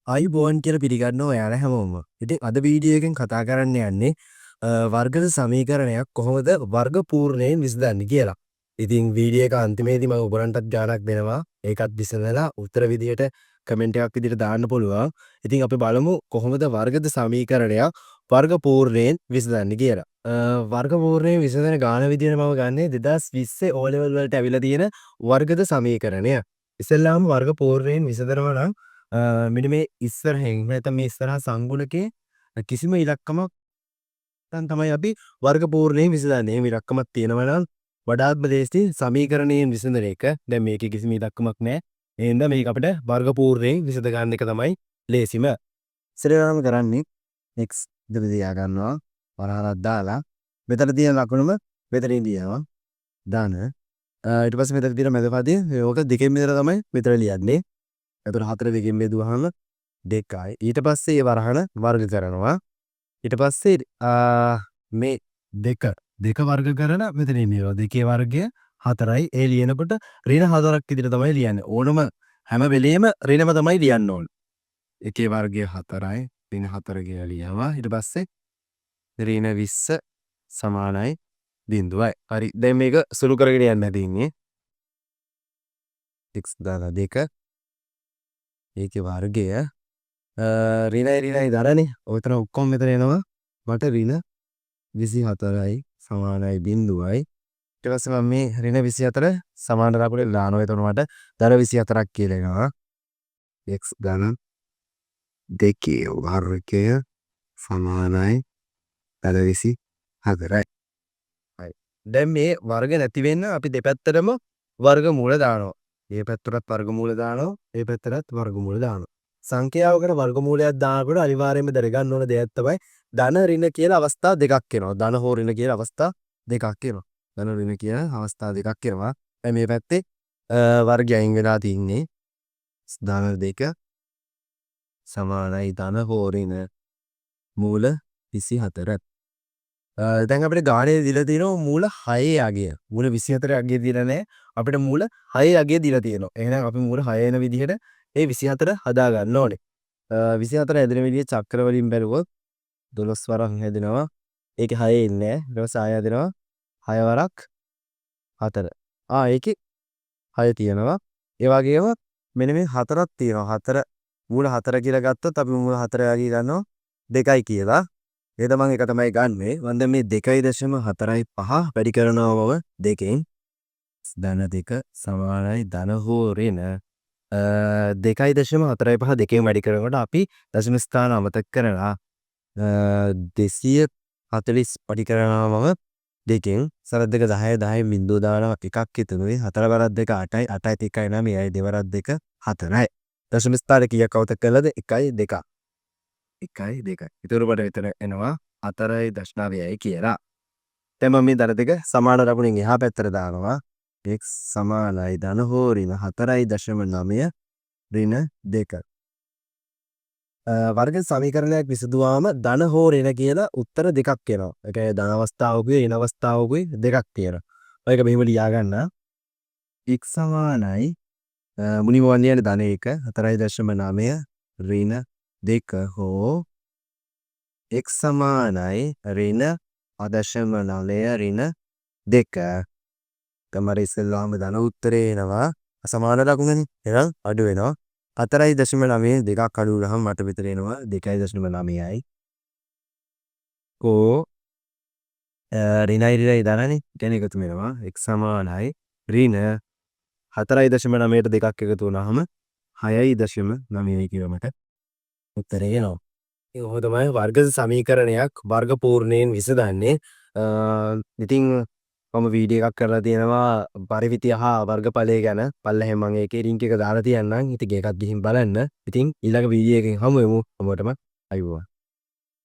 ආයුබෝවන් කියලා පිළිගන්නවා ඔයාලා හැමෝම. ඉතින් අද වීඩියෝ එකෙන් කතා කරන්න යන්නේ වර්ගද සමීකරණයක් කොහොමද වර්ග පූර්ණයෙන් විසඳන්නේ කියලා. ඉතින් වීඩියෝ එක අන්තිමේදී මම ඔයගලන්ටත් ගානක් දෙනවා. ඒකත් විසඳලා උත්තර විදියට කමෙන්ට් එකක් විදියට දාන්න පුළුවන්. ඉතින් අපි බලමු කොහොමද වර්ගද සමීකරණයක් වර්ග පූර්ණයෙන් විසඳන්නේ කියලා. වර්ග පූර්ණයෙන් විසඳන ගාන විදියට මම ගන්නේ 2020 O level වලට ඇවිල්ලා තියෙන වර්ගද සමීකරණය. ඉස්සෙල්ලාම වර්ග පූර්ණයෙන් විසඳනවා නම් මෙන්න මේ ඉස්සරහෙන් නැත්නම් මේ ඉස්සරහා සංගුණකේ කිසිම ඉලක්කමක් නැත්නම් තමයි අපි වර්ග පූර්ණයෙන් විසඳන්නේ. එහෙම ඉලක්කමක් තියෙනවා නම් වඩාත්ම ලේසි සමීකරණයෙන් විසඳන එක. දැන් මේකේ කිසිම ඉලක්කමක් නැහැ. එහෙනම් මේක අපිට වර්ග පූර්ණයෙන් විසඳ ගන්න එක තමයි ලේසිම. ඉස්සරහම කරන්නේ x දෙක තියා ගන්නවා. වරහලක් දාලා මෙතන තියෙන ලකුණම මෙතනින් ලියනවා. දාන ඊට පස්සේ මෙතන තියෙන මැද පදයේ ඕක දෙකෙන් බෙදලා තමයි මෙතන ලියන්නේ. එතකොට 4 දෙකෙන් බෙදුවාම 2යි. ඊට පස්සේ ඒ වරහන වර්ග කරනවා. ඊට පස්සේ මේ දෙක වර්ග කරන මෙතනින් ලියනවා. 2 වර්ගය 4යි. ඒ ලියනකොට ඍණ 4ක් විදිහට තමයි ලියන්නේ. ඕනම හැම වෙලෙම ඍණම තමයි ලියන්න ඕන. 1 වර්ගය 4යි. ඍණ 4 කියලා ලියනවා. ඊට පස්සේ ඍණ 20 සමානයි 0යි. හරි. දැන් මේක සුළු කරගෙන යන්න තියෙන්නේ. x දාලා 2 ඒකේ වර්ගය ඍණයි දරනේ. ඔතන ඔක්කොම මෙතන එනවා. මට ඍණ 24යි සමානයි 0යි. ඊට පස්සේ මම මේ ඍණ 24 සමාන ලකුණේ දානවා. එතකොට මට ධන 24ක් කියලා එනවා. x ධන 2 වර්ගය සමානයි ධන 24යි. හරි. දැන් මේ වර්ග නැති වෙන්න අපි දෙපැත්තටම වර්ගමූල දානවා. මේ පැත්තටත් වර්ගමූල දානවා. මේ පැත්තටත් වර්ගමූල දානවා. සංඛ්‍යාවකට වර්ගමූලයක් දානකොට අනිවාර්යයෙන්ම දැනගන්න ඕන දෙයක් තමයි ධන ඍණ කියලා අවස්ථා දෙකක් එනවා. ධන හෝ ඍණ කියලා අවස්ථා දෙකක් එනවා. ධන ඍණ කියලා අවස්ථා දෙකක් එනවා. දැන් මේ පැත්තේ වර්ගය අයින් වෙලා තින්නේ ධන 2 සමානයි ධන හෝ ඍණ මූල 24. දැන් අපිට ගානේ දීලා තියෙනවා මූල 6 අගය. මූල 24 අගය දීලා නැහැ. අපිට මූල 6 අගය දීලා තියෙනවා. එහෙනම් අපි මූල 6 එන විදිහට ඒ 24 හදා ගන්න ඕනේ. 24 හැදෙන විදිහ චක්‍ර වලින් බැලුවොත් 12 වරක් හැදෙනවා. ඒකේ 6 ඉන්නේ නැහැ. ඊට පස්සේ ආය හැදෙනවා 6 වරක් 4. ඒකේ 6 තියෙනවා. ඒ වගේම මෙන්න මේ 4ක් තියෙනවා. 4 මූල 4 කියලා ගත්තොත් අපි මූල 4 අගය ගන්නවා 2යි කියලා. ඒ තමන් එක තමයි ගන්නෙ. මම දැන් මේ 2.45 වැඩි කරනවා බව 2කින් ධන 2 සමානයි ධන හෝ ඍණ 2.45 දෙකෙන් වැඩි කරනකොට අපි දශම ස්ථාන අමතක කරලා 240 වැඩි කරනවා මම දෙකෙන් සරත් දෙක 10 10 බිංදුව දානවා එකක් හිතනුවේ 4 වරක් 2 8යි 8යි 1යි නම් මේ 2 වරක් 2 4යි දශම ස්ථාන කීයක් අවතක කළාද 1යි 2 1යි 2යි ඊටු වලට විතර එනවා 4.9යි කියලා. දැන් මම මේ ධන දෙක සමාන ලකුණෙන් එහා පැත්තට දානවා. x සමානයි ධන හෝ ඍණ 4.9 ඍණ 2. වර්ග සමීකරණයක් විසඳුවාම ධන හෝ ඍණ කියලා උත්තර දෙකක් එනවා. ඒ කියන්නේ ධන අවස්ථාවකුයි ඍණ අවස්ථාවකුයි දෙකක් තියෙනවා. ඔයක මෙහෙම ලියා ගන්න. x සමානයි මුලින්ම වන්නේ ධන 1 4.9 ඍණ 2 හෝ x සමානයි ඍණ 0.9 ඍණ 2. තමයි ඉස්සෙල්ලාම ධන උත්තරේ එනවා. අසමාන ලකුණනේ. එහෙනම් අඩු වෙනවා. 4.9 දෙකක් අඩු වුණාම මට විතර එනවා 2.9යි. කෝ ඍණයි ධනනේ. දැන් එකතු වෙනවා. x සමානයි ඍණ 4.9ට දෙකක් එකතු වුණාම 6.9යි කියලා මට උත්තරේ එනවා. ඒක තමයි වර්ග සමීකරණයක් වර්ග පූර්ණයෙන් විසඳන්නේ. ඉතින් මම වීඩියෝ එකක් කරලා තියෙනවා පරිවිතය හා වර්ගඵලය ගැන. පල්ලෙහෙන් මම ඒකේ ලින්ක් එක දාලා තියන්නම්. ඉතින් ඒකත් ගිහින් බලන්න. ඉතින් ඊළඟ වීඩියෝ එකකින් හමු වෙමු. හැමෝටම අයුබෝවන්.